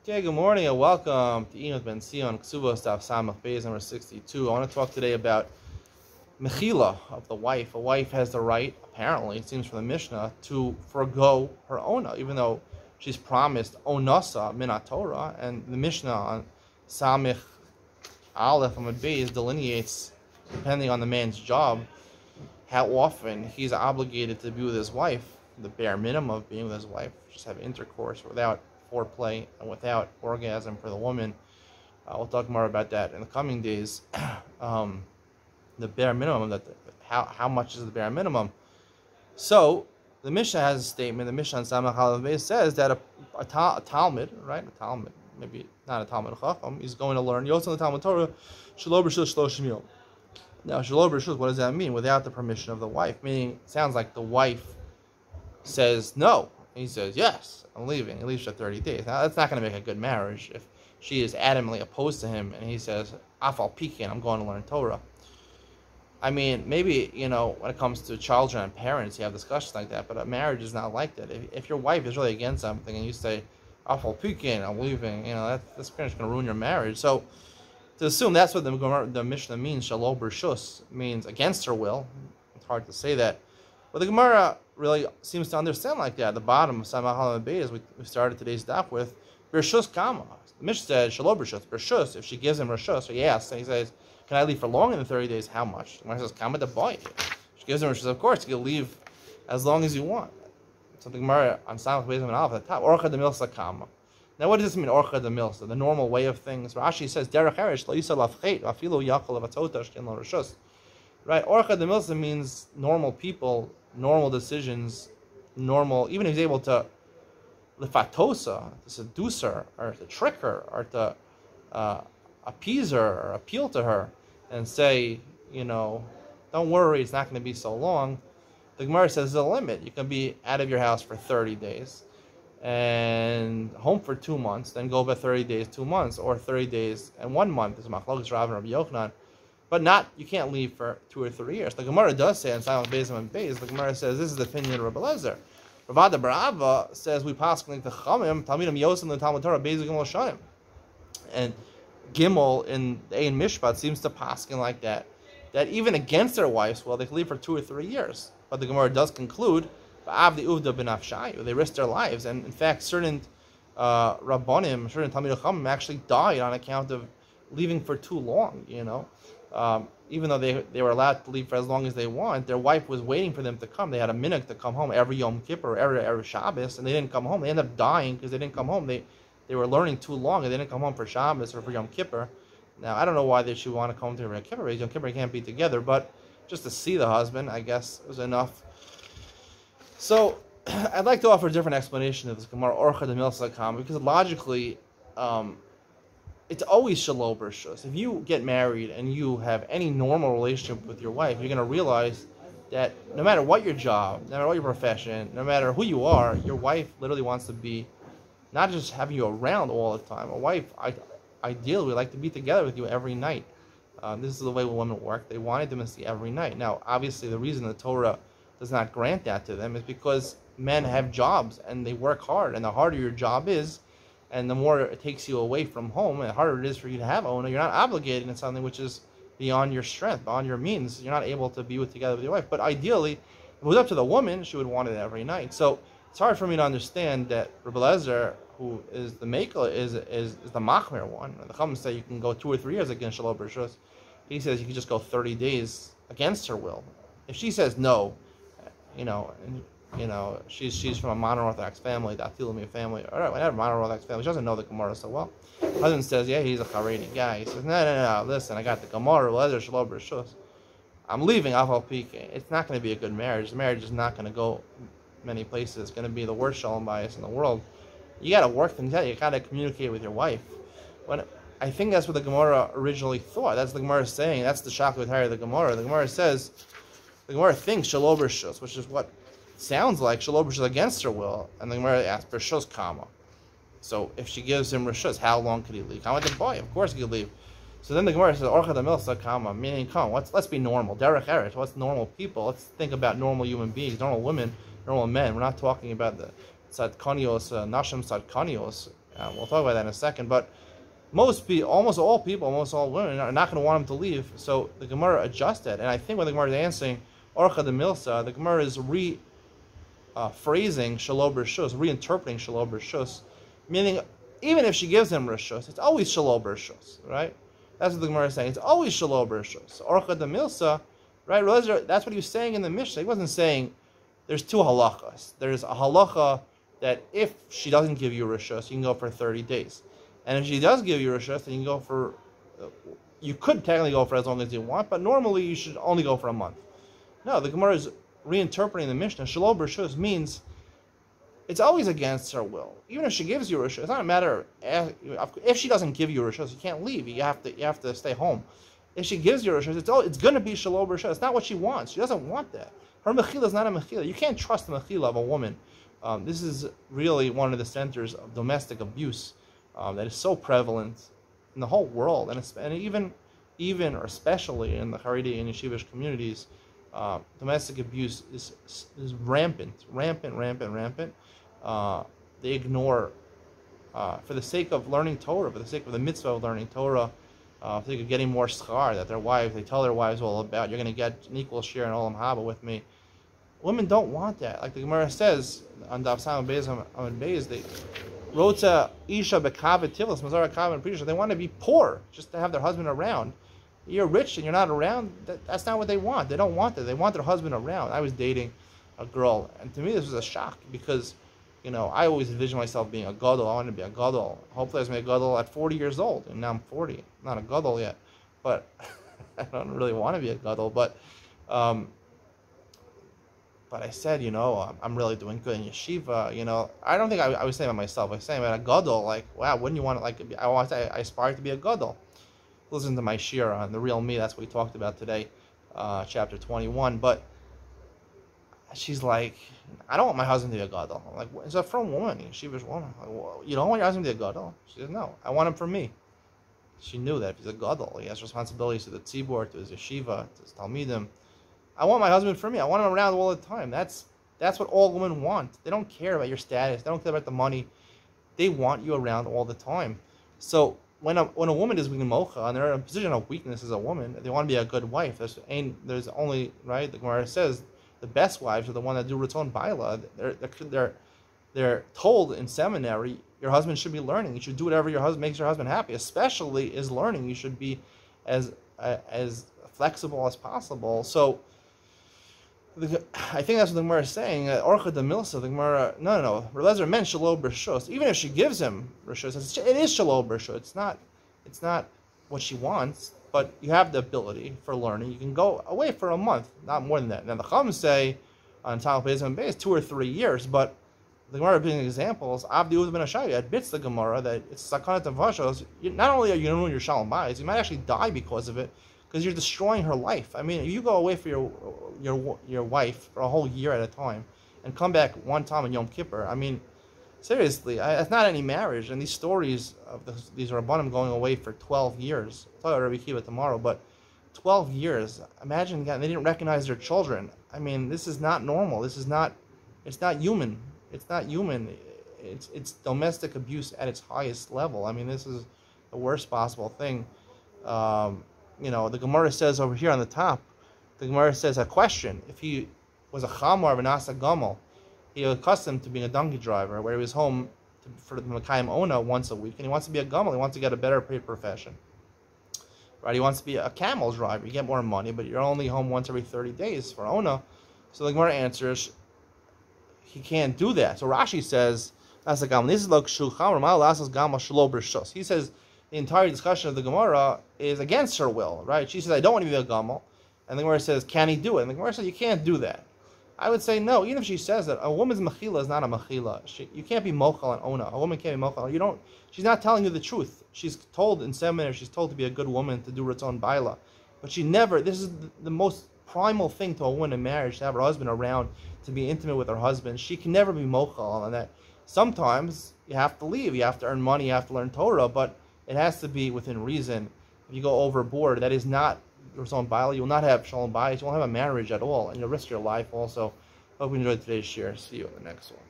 Okay, good morning and welcome to Iyun with Benzion, Kesubos, Beis number 62. I want to talk today about Mechila of the wife. A wife has the right, apparently, it seems from the Mishnah, to forego her Ona, even though she's promised Onasa Minat Torah. And the Mishnah on Samich Aleph Amud Beis delineates, depending on the man's job, how often he's obligated to be with his wife, the bare minimum of being with his wife, just have intercourse without foreplay and without orgasm for the woman. We'll talk more about that in the coming days. The bare minimum, how much is the bare minimum? So the Mishnah has a statement. The Mishnah on Samach Aleph Beis says that a Talmud, right? A Talmud, maybe not a Talmud Chacham, he's going to learn Yotzei the Talmud Torah Shelo B'Reshus Shloshim Yom. Now, Shelo B'Reshus, what does that mean? Without the permission of the wife. Meaning, it sounds like the wife says no. He says, yes, I'm leaving. He leaves for 30 days. Now, that's not going to make a good marriage if she is adamantly opposed to him and he says, Afal Pikin, I'm going to learn Torah. I mean, maybe, when it comes to children and parents, you have discussions like that, but a marriage is not like that. If your wife is really against something and you say, Afal Pikin, I'm leaving, that's pretty much going to ruin your marriage. So, to assume that's what the Mishnah means, Shelo B'Reshus, means against her will. It's hard to say that. But the Gemara really seems to understand like that. At the bottom of Samach Aleph Beis, we started today's daf with B'Reshus Kama. The Mishnah said Shelo B'Reshus. B'Reshus, if she gives him Reshus, so he asks, and he says, can I leave for longer than 30 days? How much? The Gemara says, Kama the boy. She gives him Reshus, of course, you can leave as long as you want. So the Gemara on Samach Beis and Aleph at the top, Orcha de Milsa Kama. Now, what does this mean, Orcha de Milsa? The normal way of things. Rashi says, Derech Eresh, Lo Yisa Lafchet, Afilu Yachol Avatota, Shkin Lo Reshus. Right? Orcha de Milsa means normal people, normal decisions, normal, even if he's able to lefatosa, to seduce her, or to trick her, or to appease her, or appeal to her, and say, don't worry, it's not going to be so long. The Gemara says there's a limit. You can be out of your house for 30 days, and home for 2 months, then go about 30 days, 2 months, or 30 days and 1 month. This is Machlokes Rav and Rabbi Yochanan. But you can't leave for 2 or 3 years. The Gemara does say in Silent Bezim and Beis, the Gemara says this is the opinion of Rabbi Lezer. Ravada Barava says we pass like the Chamim, Talmidim Yosim, the Talmud Torah, Beis Gimel Shanim. And Gimel in the Ein Mishpat seems to paskin like that. That even against their wives, they can leave for 2 or 3 years. But the Gemara does conclude, Ba'avdi Uvda B'Nafshayu, they risk their lives. And in fact, certain Rabbonim, certain Talmidei Chachamim actually died on account of leaving for too long, even though they were allowed to leave for as long as they want, their wife was waiting for them to come. They had a minhag to come home every Yom Kippur, every Shabbos, and they didn't come home. They ended up dying because they didn't come home. They were learning too long, and they didn't come home for Shabbos or for Yom Kippur. Now, I don't know why they should want to come to Yom Kippur. Yom Kippur can't be together, but just to see the husband, I guess, was enough. So, I'd like to offer a different explanation of this Gemara, Orcha de Milsa Kama, because logically, it's always Shelo B'Reshus. If you get married and you have any normal relationship with your wife, you're going to realize that no matter what your job, no matter what your profession, no matter who you are, your wife literally wants to be not just having you around all the time. A wife, ideally, would like to be together with you every night. This is the way women work. They want intimacy every night. Now, obviously, the reason the Torah does not grant that to them is because men have jobs and they work hard. And the harder your job is, and the more it takes you away from home, and the harder it is for you to have owner, you're not obligated in something which is beyond your strength, beyond your means. You're not able to be together with your wife. But ideally, if it was up to the woman, she would want it every night. So it's hard for me to understand that Rabbi Lezer, who is the Mekel, is the Machmir one. The Chacham say you can go 2 or 3 years against Shelo B'Reshus. He says you can just go 30 days against her will. If she says no, she's from a mono-Orthodox family, the Atilami family, or whatever, mono-Orthodox family. She doesn't know the Gemara so well. Husband says, yeah, he's a Haredi guy. He says, no, listen, I got the Gemara, Lezer, Shelo B'Reshus. I'm leaving Afal Pike. It's not going to be a good marriage. The marriage is not going to go many places. It's going to be the worst Shalom bias in the world. You got to work things out. You got to communicate with your wife. I think that's what the Gemara originally thought. That's the Gemara saying. That's the Shach with Harry of the Gemara. The Gemara says, the Gemara thinks Shelo B'Reshus, which is what sounds like Shelo B'Reshus against her will, and the Gemara asks B'Reshus Kama. So if she gives him Reshus, how long could he leave? Kama the boy, of course he could leave. So then the Gemara says Orcha de Milsa Kama, meaning come. Let's be normal. Derech Eretz. What's normal people? Let's think about normal human beings, normal women, normal men. We're not talking about the Tzadkanios, Nashim Tzadkanios, We'll talk about that in a second. But most people, almost all people, almost all women are not going to want him to leave. So the Gemara adjusted. And I think when the Gemara is answering Orcha de Milsa, the Gemara is phrasing Shalom Rishus, reinterpreting Shalom Rishus, meaning even if she gives him Rishus, it's always Shalom Rishus, right? That's what the Gemara is saying. It's always Shalom Rishus. Orcha de Milsa, right? That's what he was saying in the Mishnah. He wasn't saying there's two halachas. There's a halacha that if she doesn't give you Rishus, you can go for 30 days. And if she does give you Rishus, then you can go for, you could technically go for as long as you want, but normally you should only go for a month. No, the Gemara is reinterpreting the Mishnah. Shalom Rishus means it's always against her will. Even if she gives you Rishus, it's not a matter of, if she doesn't give you Rishus, you can't leave. You have to stay home. If she gives you Rishus, it's going to be Shalom Rishus. It's not what she wants. She doesn't want that. Her mechila is not a mechila. You can't trust the mechila of a woman. This is really one of the centers of domestic abuse that is so prevalent in the whole world, and even or especially in the Haredi and Yeshivish communities. Domestic abuse is rampant. They ignore, for the sake of learning Torah, for the sake of the mitzvah of learning Torah, for the sake of getting more schar, that their wives, they tell their wives all about, you're going to get an equal share in Olam Haba with me. Women don't want that. Like the Gemara says on Daf Sam Amud Beis, they Rotza Isha Bekavet Tivlis Mazara Kavet Prisha. They want to be poor just to have their husband around. You're rich and you're not around. That's not what they want. They don't want that. They want their husband around. I was dating a girl, and to me this was a shock because, I always envisioned myself being a gadol. I wanted to be a gadol. Hopefully I was going to be a gadol at 40 years old, and now I'm 40. I'm not a gadol yet, but I don't really want to be a gadol. But I said, I'm really doing good in yeshiva. I don't think I was saying about myself. I was saying about a gadol, like, wow, wouldn't you want to, I aspire to be a gadol. Listen to my shir on The Real Me. That's what we talked about today, chapter 21. But she's like, I don't want my husband to be a gadol. I'm like, it's a from woman, yeshivish woman. Like, well, you don't want your husband to be a gadol? She said, no, I want him for me. She knew that if he's a gadol, he has responsibilities to the tzibur, to his yeshiva, to his talmidim. I want my husband for me. I want him around all the time. That's what all women want. They don't care about your status. They don't care about the money. They want you around all the time. So when a woman is being mocha and they're in a position of weakness as a woman, they want to be a good wife. There's only, right? The Gemara says the best wives are the one that do Ratzon Baila. They're told in seminary, your husband should be learning. You should do whatever your husband makes your husband happy. Especially is learning. You should be as flexible as possible. So I think that's what the Gemara is saying. Orcha de Milsa, the Gemara, no. Relezer meant Shalom Rishus. Even if she gives him Rishus, it is Shalom Rishus. It's not what she wants, but you have the ability for learning. You can go away for a month, not more than that. Now the Chum say on Tal Bezim Beis 2 or 3 years, but the Gemara being examples, Avdi Uz ben Ashaya admits the Gemara that it's Sakanat Avashos. Not only are you going to ruin your Shalom Bayis, you might actually die because of it, because you're destroying her life. I mean, you go away for your wife for a whole year at a time and come back one time in Yom Kippur. I mean, seriously, it's not any marriage. And these stories of these Rabbanim going away for 12 years. I'll tell you Rabbi Kiva tomorrow, but 12 years. Imagine that they didn't recognize their children. I mean, this is not normal. It's not human. It's not human. It's domestic abuse at its highest level. I mean, this is the worst possible thing. The Gemara says over here on the top, the Gemara says a question. If he was a chamor of an asa gamel, he was accustomed to being a donkey driver, where he was home for the Mekayim Ona once a week, and he wants to be a gamel. He wants to get a better paid profession. Right? He wants to be a camel driver. You get more money, but you're only home once every 30 days for Ona. So the Gemara answers, he can't do that. So Rashi says, asa gamel. This is like shu chamor mal asas gamel shelo b'rishos. He says the entire discussion of the Gemara is against her will, right? She says, I don't want to be a gamel. And the Gemara says, can he do it? And the Gemara says, you can't do that. I would say no, even if she says that, a woman's mechila is not a mechila. You can't be mochel and ona. A woman can't be mochel. She's not telling you the truth. She's told in seminary, she's told to be a good woman, to do Ratzon Baila. But this is the most primal thing to a woman in marriage, to have her husband around, to be intimate with her husband. She can never be mochel on that. Sometimes you have to leave. You have to earn money. You have to learn Torah. But it has to be within reason. If you go overboard, that is not Ratzon Baila. You will not have Shalom Bayis. You won't have a marriage at all. And you'll risk your life also. Hope you enjoyed today's share. See you in the next one.